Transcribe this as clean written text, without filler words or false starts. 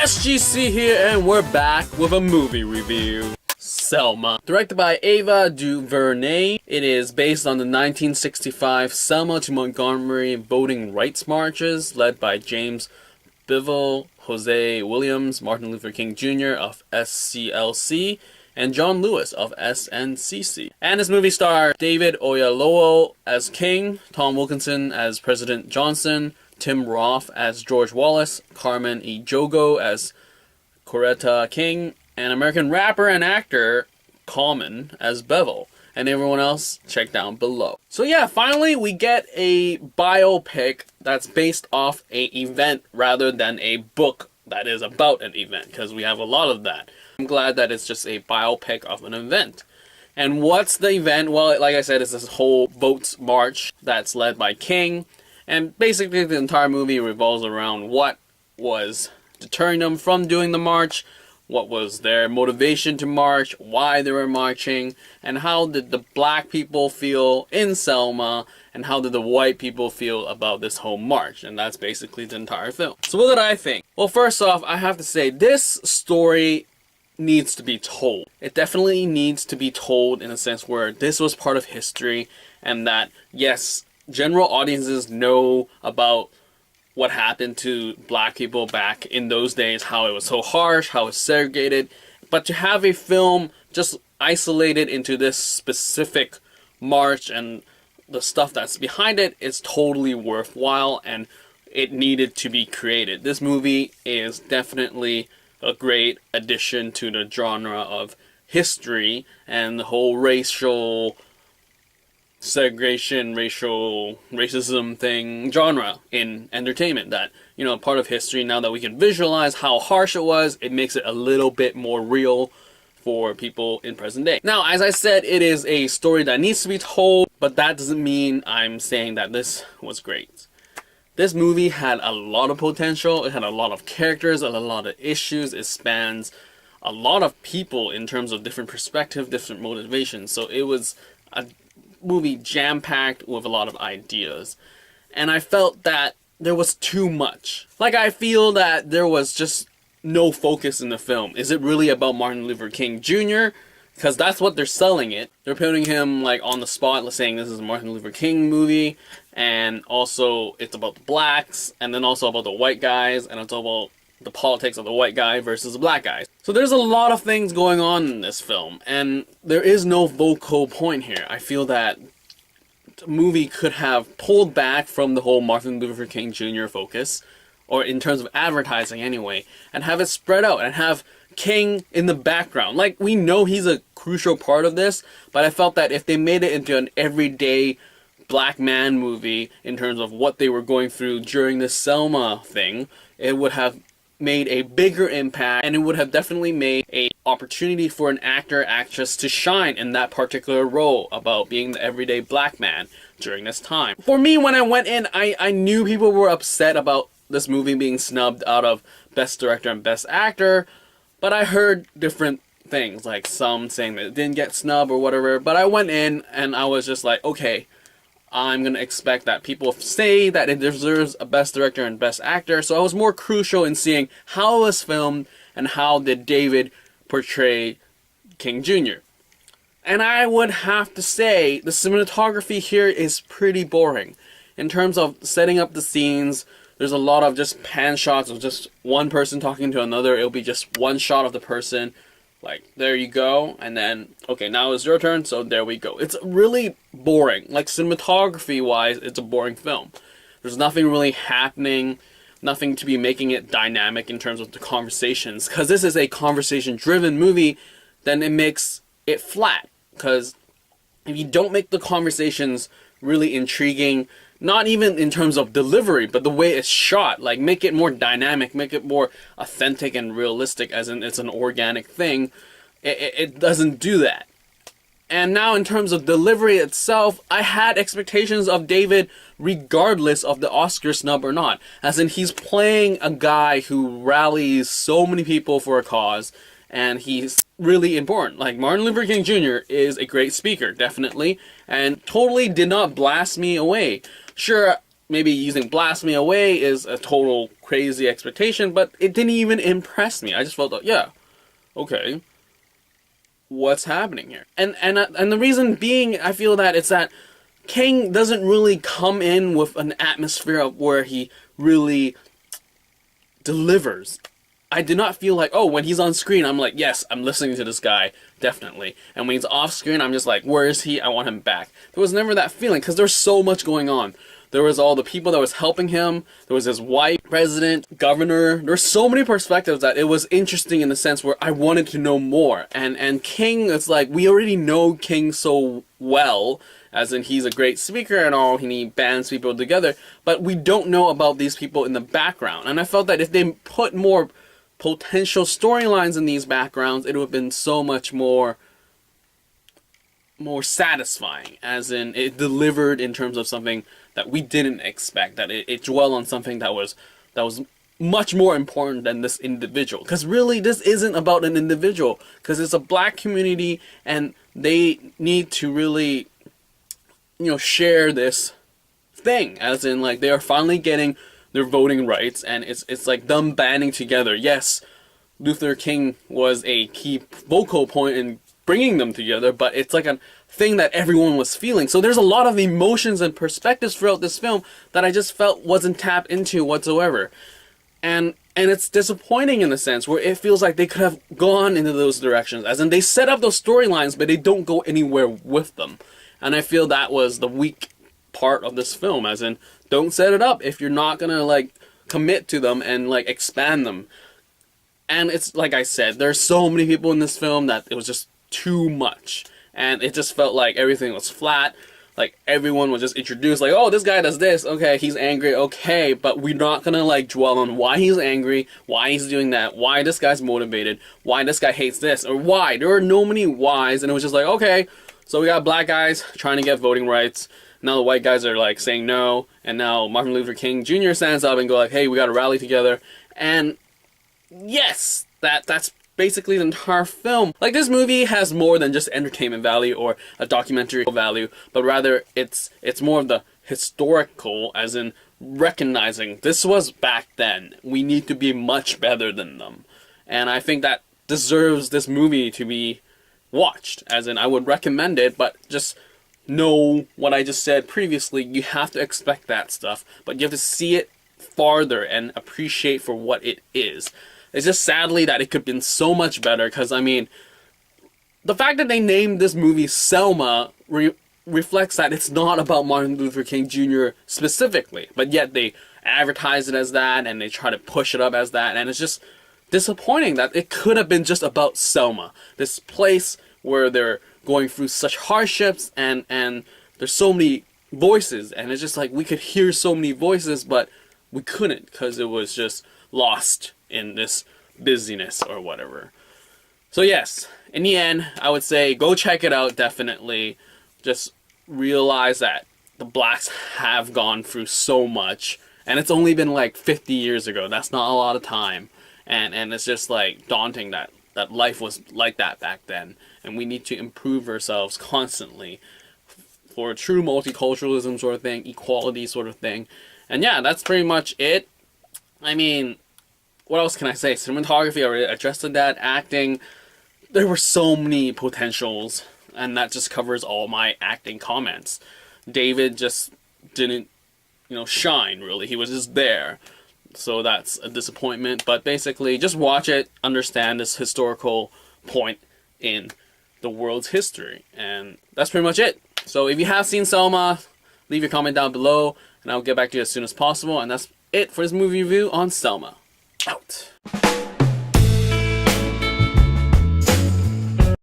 SGC here, and we're back with a movie review. Selma. Directed by Ava DuVernay, it is based on the 1965 Selma to Montgomery voting rights marches led by James Bivell, Jose Williams, Martin Luther King Jr. of SCLC, and John Lewis of SNCC. And this movie stars David Oyelowo as King, Tom Wilkinson as President Johnson, Tim Roth as George Wallace, Carmen Ejogo as Coretta King, and American rapper and actor Common as Bevel, and everyone else check down below. So yeah, finally we get a biopic that's based off a event rather than a book that is about an event, because we have a lot of that. I'm glad that it's just a biopic of an event. And what's the event? Well, like I said, it's this whole votes march that's led by King. And basically the entire movie revolves around what was deterring them from doing the march, what was their motivation to march, why they were marching, and how did the black people feel in Selma, and how did the white people feel about this whole march. And that's basically the entire film. So what did I think? Well, first off, I have to say this story needs to be told. It definitely needs to be told in a sense where this was part of history, and that, yes, general audiences know about what happened to black people back in those days, how it was so harsh, how it was segregated. But to have a film just isolated into this specific march and the stuff that's behind it is totally worthwhile, and it needed to be created. This movie is definitely a great addition to the genre of history and the whole racial segregation, racism thing genre in entertainment. That, you know, part of history, now that we can visualize how harsh it was, it makes it a little bit more real for people in present day. Now, as I said, it is a story that needs to be told, but that doesn't mean I'm saying that this was great. This movie had a lot of potential, it had a lot of characters, and a lot of issues. It spans a lot of people in terms of different perspectives, different motivations. So it was a movie jam-packed with a lot of ideas. And I felt that there was too much. Like, I feel that there was just no focus in the film. Is it really about Martin Luther King Jr.? Because that's what they're selling it. They're putting him like on the spot, saying this is a Martin Luther King movie, and also it's about the blacks, and then also about the white guys, and it's about the politics of the white guy versus the black guy. So there's a lot of things going on in this film, and there is no focal point here. I feel that the movie could have pulled back from the whole Martin Luther King Jr. focus, or in terms of advertising anyway, and have it spread out and have King in the background. Like, we know he's a crucial part of this, but I felt that if they made it into an everyday black man movie in terms of what they were going through during this Selma thing, it would have made a bigger impact, and it would have definitely made a opportunity for an actor, actress to shine in that particular role about being the everyday black man during this time. For me, when I went in, I knew people were upset about this movie being snubbed out of Best Director and Best Actor, but I heard different things, like some saying that it didn't get snubbed or whatever. But I went in and I was just like, okay, I'm gonna expect that people say that it deserves a Best Director and Best Actor. So I was more crucial in seeing how it was filmed and how did David portray King Jr. And I would have to say the cinematography here is pretty boring. In terms of setting up the scenes, there's a lot of just pan shots of just one person talking to another. It'll be just one shot of the person, like, there you go, and then, okay, now it's your turn, so there we go. It's really boring. Like, cinematography-wise, it's a boring film. There's nothing really happening, nothing to be making it dynamic in terms of the conversations. Because this is a conversation-driven movie, then it makes it flat. Because if you don't make the conversations really intriguing, not even in terms of delivery, but the way it's shot, like, make it more dynamic, make it more authentic and realistic, as in it's an organic thing, it doesn't do that. And now in terms of delivery itself, I had expectations of David regardless of the Oscar snub or not. As in, he's playing a guy who rallies so many people for a cause, and he's really important. Like, Martin Luther King Jr. is a great speaker, definitely, and totally did not blast me away. Sure, maybe using blasphemy away is a total crazy expectation, but it didn't even impress me. I just felt like, yeah, okay, what's happening here? And the reason being, I feel that it's that King doesn't really come in with an atmosphere of where he really delivers. I did not feel like, oh, when he's on screen, I'm like, yes, I'm listening to this guy, definitely. And when he's off screen, I'm just like, where is he? I want him back. There was never that feeling, because there's so much going on. There was all the people that was helping him. There was his wife, president, governor. There's so many perspectives that it was interesting in the sense where I wanted to know more. And King, it's like, we already know King so well, as in he's a great speaker and all, and he bands people together, but we don't know about these people in the background. And I felt that if they put more potential storylines in these backgrounds, it would have been so much more satisfying, as in it delivered in terms of something that we didn't expect, that it dwelled on something that was much more important than this individual. Because really, this isn't about an individual, because it's a black community, and they need to really, share this thing, as in, like, they are finally getting their voting rights, and it's like them banding together. Yes, Luther King was a key vocal point in bringing them together, but it's like a thing that everyone was feeling. So there's a lot of emotions and perspectives throughout this film that I just felt wasn't tapped into whatsoever. And it's disappointing in the sense where it feels like they could have gone into those directions, as in they set up those storylines, but they don't go anywhere with them. And I feel that was the weak part of this film, as in, don't set it up if you're not gonna, like, commit to them and, like, expand them. And it's, like I said, there's so many people in this film that it was just too much. And it just felt like everything was flat. Like, everyone was just introduced, like, oh, this guy does this, okay, he's angry, okay, but we're not gonna, like, dwell on why he's angry, why he's doing that, why this guy's motivated, why this guy hates this, or why. There were no many whys, and it was just like, okay, so we got black guys trying to get voting rights, now the white guys are, like, saying no, and now Martin Luther King Jr. stands up and go, like, hey, we gotta rally together, and yes, that's basically the entire film. Like, this movie has more than just entertainment value or a documentary value, but rather it's more of the historical, as in recognizing this was back then. We need to be much better than them. And I think that deserves this movie to be watched, as in I would recommend it, but just know what I just said previously. You have to expect that stuff, but you have to see it farther and appreciate for what it is. It's just sadly that it could have been so much better, because, I mean, the fact that they named this movie Selma reflects that it's not about Martin Luther King Jr. specifically, but yet they advertise it as that, and they try to push it up as that, and it's just disappointing that it could have been just about Selma, this place where they're going through such hardships, and there's so many voices, and it's just like we could hear so many voices, but we couldn't, because it was just lost in this busyness or whatever. So yes, in the end, I would say go check it out, definitely. Just realize that the blacks have gone through so much, and it's only been like 50 years ago. That's not a lot of time, and it's just like daunting that life was like that back then, and we need to improve ourselves constantly for a true multiculturalism sort of thing, equality sort of thing. And yeah, that's pretty much it. I mean, what else can I say? Cinematography, I already addressed that. Acting, there were so many potentials, and that just covers all my acting comments. David just didn't, shine, really. He was just there. So that's a disappointment. But basically, just watch it, understand this historical point in the world's history. And that's pretty much it. So if you have seen Selma, leave your comment down below, and I'll get back to you as soon as possible. And that's it for this movie review on Selma. Out.